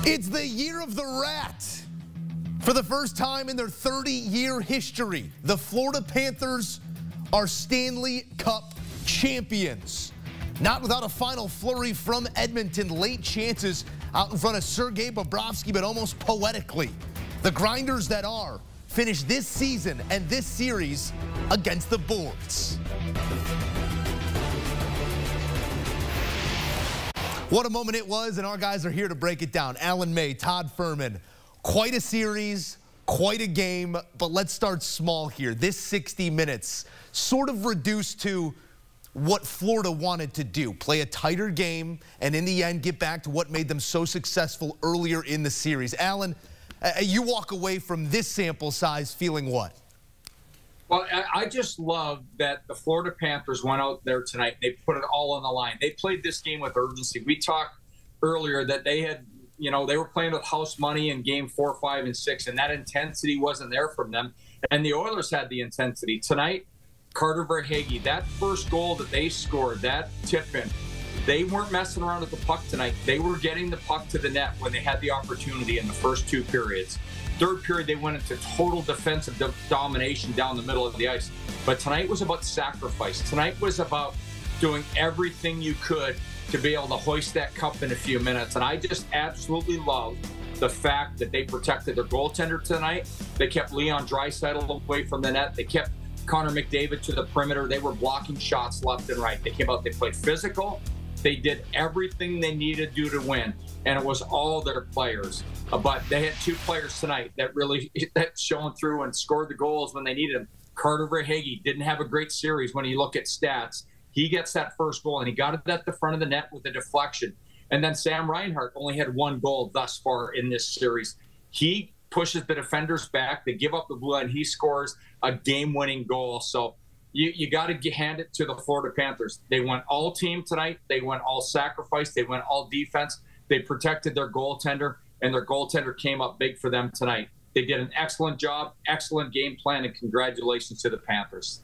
It's the year of the rat. For the first time in their 30-year history, the Florida Panthers are Stanley Cup champions. Not without a final flurry from Edmonton. Late chances out in front of Sergei Bobrovsky, but almost poetically. The grinders that are finish this season and this series against the boards. What a moment it was, and our guys are here to break it down. Alan, May, Todd Fuhrman. Quite a series, quite a game, but let's start small here. This 60 minutes sort of reduced to what Florida wanted to do. Play a tighter game, and in the end, get back to what made them so successful earlier in the series. Alan, you walk away from this sample size feeling what? Well, I just love that the Florida Panthers went out there tonight. They put it all on the line. They played this game with urgency. We talked earlier that they had, they were playing with house money in game 4, 5, and 6, and that intensity wasn't there from them. And the Oilers had the intensity. Tonight, Carter Verhaeghe, that first goal that they scored, that tip-in, they weren't messing around with the puck tonight. They were getting the puck to the net when they had the opportunity in the first 2 periods. Third period, they went into total defensive domination down the middle of the ice. But tonight was about sacrifice. Tonight was about doing everything you could to be able to hoist that cup in a few minutes. And I just absolutely love the fact that they protected their goaltender tonight. They kept Leon Draisaitl away from the net. They kept Connor McDavid to the perimeter. They were blocking shots left and right. They came out, they played physical. They did everything they needed to do to win, and it was all their players. But they had 2 players tonight that really showing through and scored the goals when they needed them. Carter Verhaeghe didn't have a great series when you look at stats. He gets that first goal, and he got it at the front of the net with a deflection. And then Sam Reinhart only had 1 goal thus far in this series. He pushes the defenders back. They give up the blue line. He scores a game-winning goal. So you got to hand it to the Florida Panthers. They went all team tonight. They went all sacrifice. They went all defense. They protected their goaltender, and their goaltender came up big for them tonight. They did an excellent job, excellent game plan, and congratulations to the Panthers.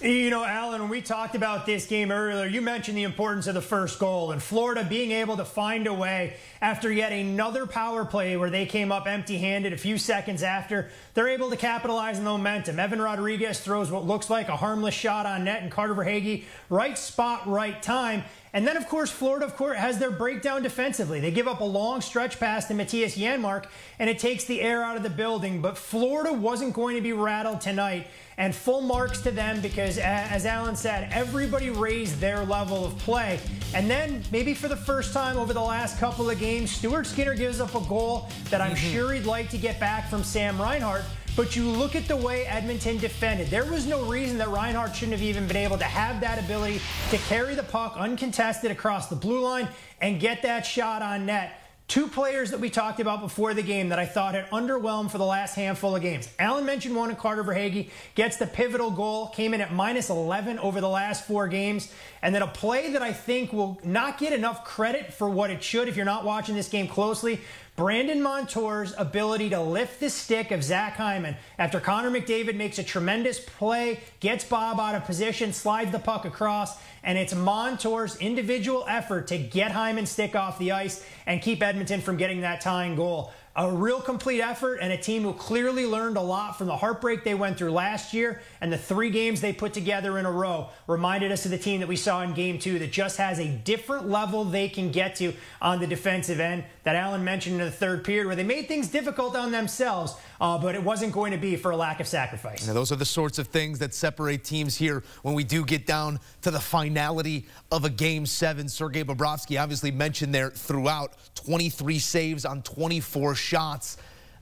Alan, when we talked about this game earlier, you mentioned the importance of the first goal and Florida being able to find a way after yet another power play where they came up empty-handed a few seconds after. They're able to capitalize on the momentum. Evan Rodriguez throws what looks like a harmless shot on net, and Carter Verhaeghe, right spot, right time. And then, of course, Florida, has their breakdown defensively. They give up a long stretch pass to Matthias Janmark, and it takes the air out of the building. But Florida wasn't going to be rattled tonight, and full marks to them because, as Alan said, everybody raised their level of play. And then, maybe for the first time over the last couple of games, Stuart Skinner gives up a goal that I'm sure he'd like to get back from Sam Reinhart. But you look at the way Edmonton defended. There was no reason that Reinhart shouldn't have even been able to have that ability to carry the puck uncontested across the blue line and get that shot on net. 2 players that we talked about before the game that I thought had underwhelmed for the last handful of games. Alan mentioned one, and Carter Verhaeghe gets the pivotal goal, came in at -11 over the last 4 games. And then a play that I think will not get enough credit for what it should if you're not watching this game closely. Brandon Montour's ability to lift the stick of Zach Hyman after Connor McDavid makes a tremendous play, gets Bob out of position, slides the puck across, and it's Montour's individual effort to get Hyman's stick off the ice and keep Edmonton from getting that tying goal. A real complete effort, and a team who clearly learned a lot from the heartbreak they went through last year, and the 3 games they put together in a row reminded us of the team that we saw in Game 2 that just has a different level they can get to on the defensive end that Alan mentioned in the 3rd period, where they made things difficult on themselves, but it wasn't going to be for a lack of sacrifice. Now, those are the sorts of things that separate teams here when we do get down to the finality of a Game 7. Sergei Bobrovsky obviously mentioned there throughout, 23 saves on 24 shots.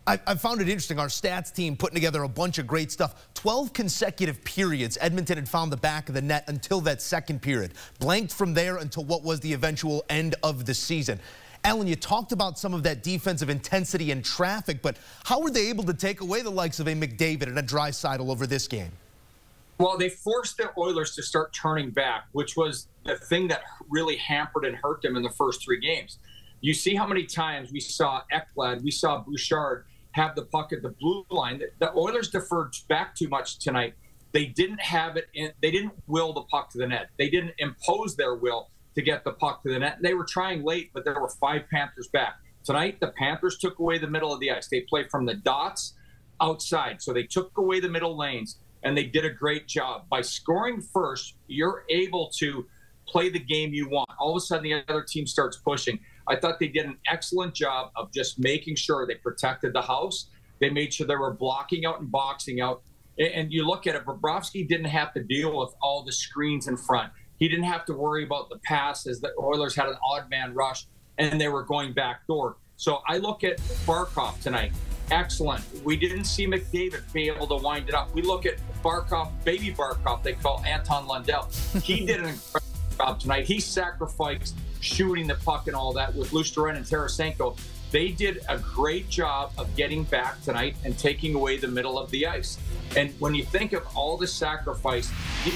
I found it interesting. Our stats team putting together a bunch of great stuff. 12 consecutive periods Edmonton had found the back of the net until that 2nd period. Blanked from there until what was the eventual end of the season. Alan, you talked about some of that defensive intensity and traffic, but how were they able to take away the likes of a McDavid and a Draisaitl over this game? Well, they forced the Oilers to start turning back, which was the thing that really hampered and hurt them in the first 3 games. You see how many times we saw Ekblad, we saw Bouchard have the puck at the blue line. The Oilers deferred back too much tonight. They didn't have it in, they didn't will the puck to the net. They didn't impose their will. to get the puck to the net. They were trying late, but there were 5 Panthers back. Tonight, the Panthers took away the middle of the ice. They played from the dots outside. So they took away the middle lanes, and they did a great job. By scoring first, you're able to play the game you want. All of a sudden, the other team starts pushing. I thought they did an excellent job of just making sure they protected the house. They made sure they were blocking out and boxing out. And you look at it, Bobrovsky didn't have to deal with all the screens in front. He didn't have to worry about the passes. The Oilers had an odd man rush, and they were going backdoor. So I look at Barkov tonight. Excellent. We didn't see McDavid be able to wind it up. We look at Barkov, baby Barkov, they call Anton Lundell. He did an incredible job tonight. He sacrificed shooting the puck and all that with Lusterin and Tarasenko. They did a great job of getting back tonight and taking away the middle of the ice. And when you think of all the sacrifice,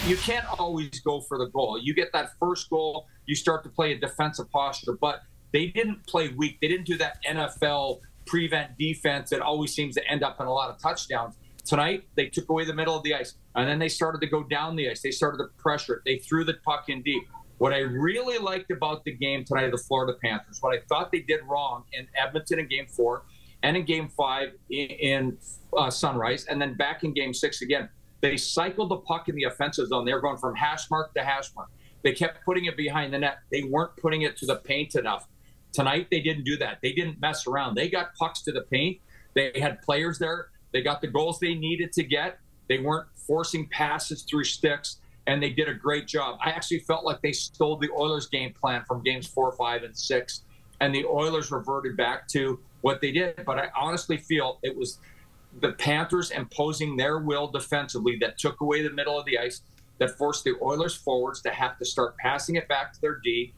you can't always go for the goal. You get that first goal, you start to play a defensive posture, but they didn't play weak. They didn't do that NFL prevent defense that always seems to end up in a lot of touchdowns. Tonight, they took away the middle of the ice, and then they started to go down the ice. They started to pressure it. They threw the puck in deep. What I really liked about the game tonight of the Florida Panthers, what I thought they did wrong in Edmonton in Game 4 and in Game 5 in Sunrise, and then back in Game 6 again, they cycled the puck in the offensive zone. They were going from hash mark to hash mark. They kept putting it behind the net. They weren't putting it to the paint enough. Tonight, they didn't do that. They didn't mess around. They got pucks to the paint. They had players there. They got the goals they needed to get. They weren't forcing passes through sticks, and they did a great job. I actually felt like they stole the Oilers' game plan from Games 4, 5, and 6, and the Oilers reverted back to what they did. But I honestly feel it was the Panthers imposing their will defensively that took away the middle of the ice, that forced the Oilers forwards to have to start passing it back to their D.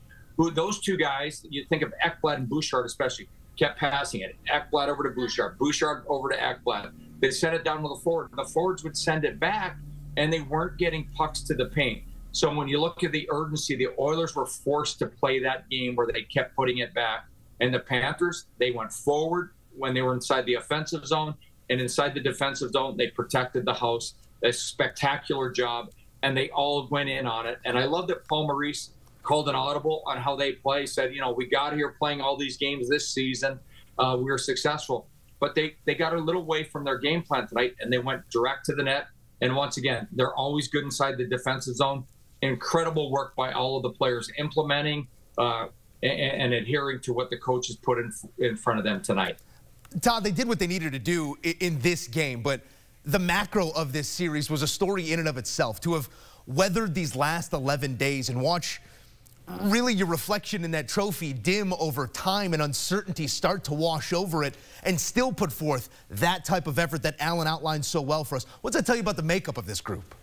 Those two guys, you think of Ekblad and Bouchard especially, kept passing it. Ekblad over to Bouchard, Bouchard over to Ekblad. They sent it down to the forward. The forwards would send it back, and they weren't getting pucks to the paint. So when you look at the urgency, the Oilers were forced to play that game where they kept putting it back. And the Panthers, they went forward when they were inside the offensive zone, and inside the defensive zone, they protected the house. A spectacular job, and they all went in on it. And I love that Paul Maurice called an audible on how they play, said, we got here playing all these games this season. We were successful. But they got a little away from their game plan tonight, and they went direct to the net. And once again, they're always good inside the defensive zone. Incredible work by all of the players implementing and adhering to what the coaches put in front of them tonight. Todd, they did what they needed to do in this game, but the macro of this series was a story in and of itself. To have weathered these last 11 days and watch really your reflection in that trophy dim over time and uncertainty start to wash over it and still put forth that type of effort that Alan outlined so well for us. What's that tell you about the makeup of this group?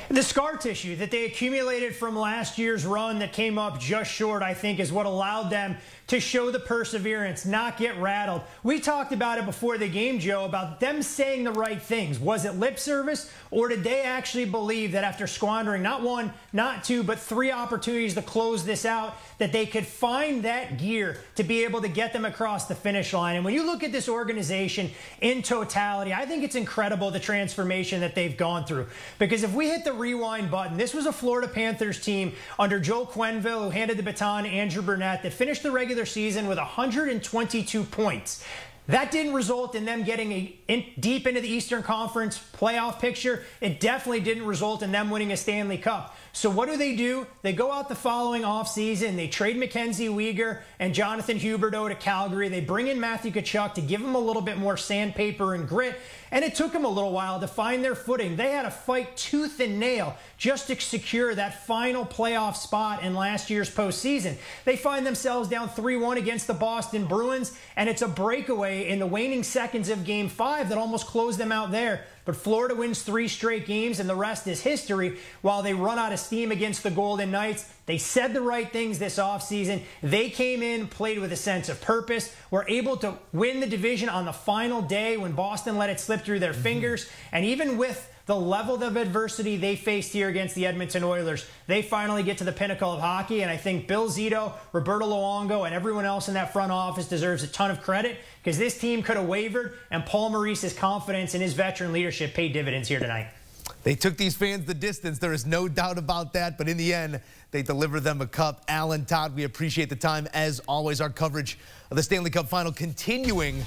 The scar tissue that they accumulated from last year's run that came up just short, I think, is what allowed them to show the perseverance, not get rattled. We talked about it before the game, Joe, about them saying the right things. Was it lip service, or did they actually believe that after squandering not one, not two, but 3 opportunities to close this out, that they could find that gear to be able to get them across the finish line? And when you look at this organization in totality, I think it's incredible the transformation that they've gone through. Because if we hit the rewind button, this was a Florida Panthers team under Joe Quenneville, who handed the baton to Andrew Burnett, that finished the regular season with 122 points. That didn't result in them getting deep into the Eastern Conference playoff picture. It definitely didn't result in them winning a Stanley Cup. So what do? They go out the following offseason. They trade Mackenzie Weegar and Jonathan Huberdeau to Calgary. They bring in Matthew Tkachuk to give them a little bit more sandpaper and grit. And it took them a little while to find their footing. They had to fight tooth and nail just to secure that final playoff spot in last year's postseason. They find themselves down 3-1 against the Boston Bruins, and it's a breakaway in the waning seconds of Game 5 that almost closed them out there. But Florida wins 3 straight games, and the rest is history. While they run out of steam against the Golden Knights, they said the right things this offseason. They came in, played with a sense of purpose, were able to win the division on the final day when Boston let it slip through their fingers. And even with the level of adversity they faced here against the Edmonton Oilers, they finally get to the pinnacle of hockey. And I think Bill Zito, Roberto Luongo, and everyone else in that front office deserves a ton of credit, because this team could have wavered, and Paul Maurice's confidence in his veteran leadership paid dividends here tonight. They took these fans the distance. There is no doubt about that. But in the end, they delivered them a cup. Alan, Todd, we appreciate the time. As always, our coverage of the Stanley Cup Final continuing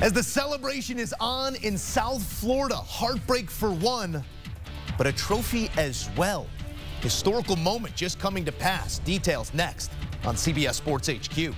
as the celebration is on in South Florida. Heartbreak for one, but a trophy as well. Historical moment just coming to pass. Details next on CBS Sports HQ.